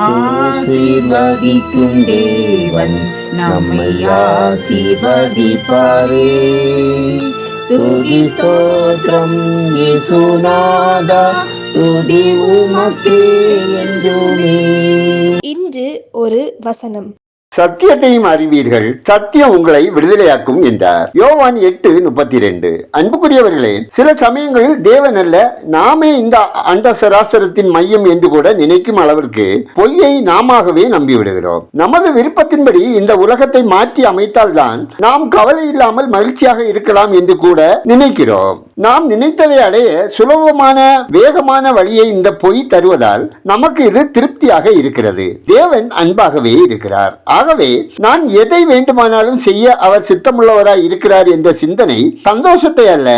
ஆசீர்வதிக்கும் தேவன் நம்மை ஆசீர்வதிப்பாரே. துதி ஸ்தோத்திரம் இயேசுநாதா, துதி உமக்கே என்றுமே. இன்று ஒரு வசனம். சத்தியத்தையும் அறிவீர்கள், சத்தியம் உங்களை விடுதலையாக்கும் என்றார். யோவான் 8:32. அன்புக்குரியவர்களே, சில சமயங்களில் தேவன் அல்ல, நாமே இந்த அண்ட சராசரத்தின் மையம் என்று கூட நினைக்கும் அளவிற்கு பொய்யை நாமவே நம்பிவிடுகிறோம். நமது விருப்பத்தின்படி இந்த உலகத்தை மாற்றி அமைத்தால்தான் நாம் கவலை இல்லாமல் மகிழ்ச்சியாக இருக்கலாம் என்று கூட நினைக்கிறோம். நாம் நினைத்ததை அடைய சுலபமான வேகமான வழியை இந்த பொய் தருவதால் நமக்கு இது திருப்தியாக இருக்கிறது. தேவன் அன்பாகவே இருக்கிறார். ஆகவே நான் எதை வேண்டுமானாலும் செய்ய அவர் சித்தமுள்ளவராய் இருக்கிறார் என்ற சிந்தனை சந்தோஷத்தை அல்ல,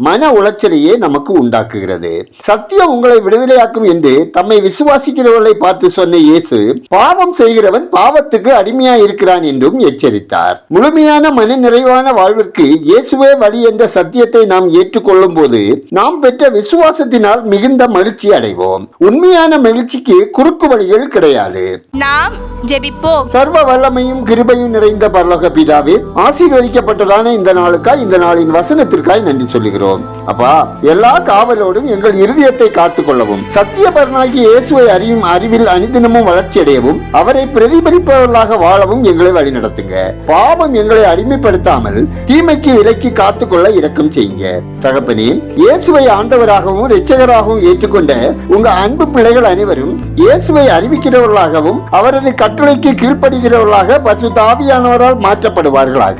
மன உளைச்சலையே நமக்கு உண்டாக்குகிறது. சத்தியம் உங்களை விடுதலையாக்கும் என்று தம்மை விசுவாசிக்கிறவர்களை பார்த்து சொன்ன இயேசு, பாவம் செய்கிறவன் பாவத்துக்கு அடிமையாய் இருக்கிறான் என்றும் எச்சரித்தார். முழுமையான மன நிறைவான வாழ்விற்கு இயேசுவே வழி என்ற சத்தியத்தை நாம் ஏற்றுக்கொள்ளும் போது நாம் பெற்ற விசுவாசத்தினால் மிகுந்த மகிழ்ச்சி அடைவோம். உண்மையான மகிழ்ச்சிக்கு குறுக்கு வழிகள் கிடையாது. நாம் ஜெபிப்போம். சர்வ வல்லமையும் கிருபையும் நிறைந்த பரலோக பிதாவே, ஆசீர்வதிக்கப்பட்டதான இந்த நாளுக்காய், இந்த நாளின் வசனத்திற்காய் நன்றி சொல்லுகிறோம். அப்பா, எல்லா காவலோடும் எங்கள் இருதயத்தை காத்துக் கொள்ளவும், சத்தியபரனாகி இயேசுவை அறியும் அறிவில் அனுதினமும் வளர்ச்சி அடையவும், அவரை பிரதிபலிப்பவர்களாக வாழவும் எங்களை வழி நடத்துங்க. பாவம் எங்களை அடிமைப்படுத்தாமல் தீமைக்கு விலக்கி காத்துக்கொள்ள இரக்கம் செய்யுங்க. தகப்பனே, இயேசுவை ஆண்டவராகவும் இரட்சகராகவும் ஏற்றுக்கொண்ட உங்க அன்பு பிள்ளைகள் அனைவரும் இயேசுவை அறிவிக்கிறவர்களாகவும் அவரது கட்டளைக்கு கீழ்ப்படுகிறவர்களாக பரிசுத்த ஆவியானவரால் மாற்றப்படுவார்களாக.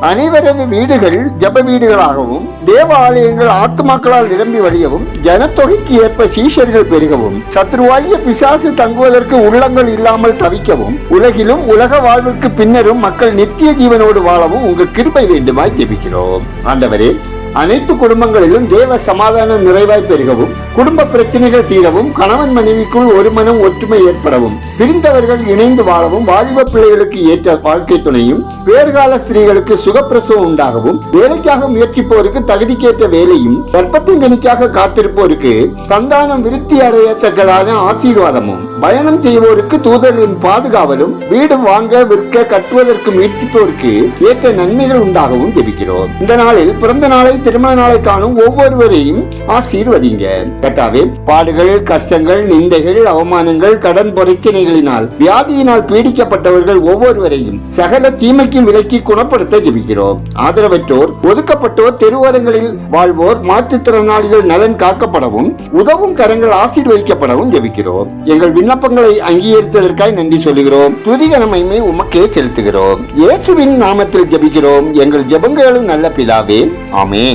அனைவரது வீடுகள் ஜப வீடுகளாகவும், தேவ ஆலயங்கள் ஆத்துமாக்களால் நிரம்பி வழியவும், ஜனத்தொகைக்கு ஏற்ப சீஷர்கள் பெருகவும், சத்ருவாகிய பிசாசு தங்குவதற்கு உள்ளங்கள் இல்லாமல் தவிக்கவும், உலகிலும் உலக வாழ்வுக்கு பின்னரும் மக்கள் நித்திய ஜீவனோடு வாழவும் உங்க கிருபை வேண்டுமாய் ஜெபிக்கிறோம். ஆண்டவரே, அனைத்து குடும்பங்களிலும் தேவ சமாதானம் நிறைவாய் பெருகவும், குடும்ப பிரச்சனைகள் தீரவும், கணவன் மனைவிக்குள் ஒரு மனம் ஒற்றுமை ஏற்படவும், பிரிந்தவர்கள் இணைந்து வாழவும், வாலிப பிள்ளைகளுக்கு ஏற்ற வாழ்க்கை துணையும், பேறுகால ஸ்திரீகளுக்கு சுகப்பிரசவம் உண்டாகவும், வேலைக்காக முயற்சிப்போருக்கு தகுதிக்கேற்ற வேலையும், கர்ப்பத்தின் கனிக்காக காத்திருப்போருக்கு சந்தானம் விருத்தி அடையத்தக்கதான ஆசீர்வாதமும், பயணம் செய்வோருக்கு தூதர்களின் பாதுகாவலும், வீடு வாங்க விற்க கட்டுவதற்கு முயற்சிப்போருக்கு ஏற்ற நன்மைகள் உண்டாகவும் ஜெபிக்கிறோம். இந்த நாளில் பிறந்த நாளை, திருமண நாளை காணும் ஒவ்வொருவரையும் ஆசீர்வதிங்க. கர்த்தாவே, பாடுகள், கஷ்டங்கள், நிந்தைகள், அவமானங்கள், கடன் பிரச்சனைகளினால், வியாதியினால் பீடிக்கப்பட்டவர்கள் ஒவ்வொருவரையும் சகல தீமைக்கும் விலக்கி குணப்படுத்த ஜெபிக்கிறோம். ஆதரவற்றோர், ஒதுக்கப்பட்டோர், தெருவோரங்களில் வாழ்வோர், மாற்றுத்திறனாளிகள் நலன் காக்கப்படவும், உதவும் கரங்கள் ஆசீர்வதிக்கப்படவும் ஜெபிக்கிறோம். எங்கள் விண்ணப்பங்களை அங்கீகரித்ததற்காய் நன்றி சொல்லுகிறோம். துதிகன மகிமை உமக்கே செலுத்துகிறோம். இயேசுவின் நாமத்தில் ஜெபிக்கிறோம் எங்கள் ஜெபங்களும் நல்ல பிதாவே. ஆமென்.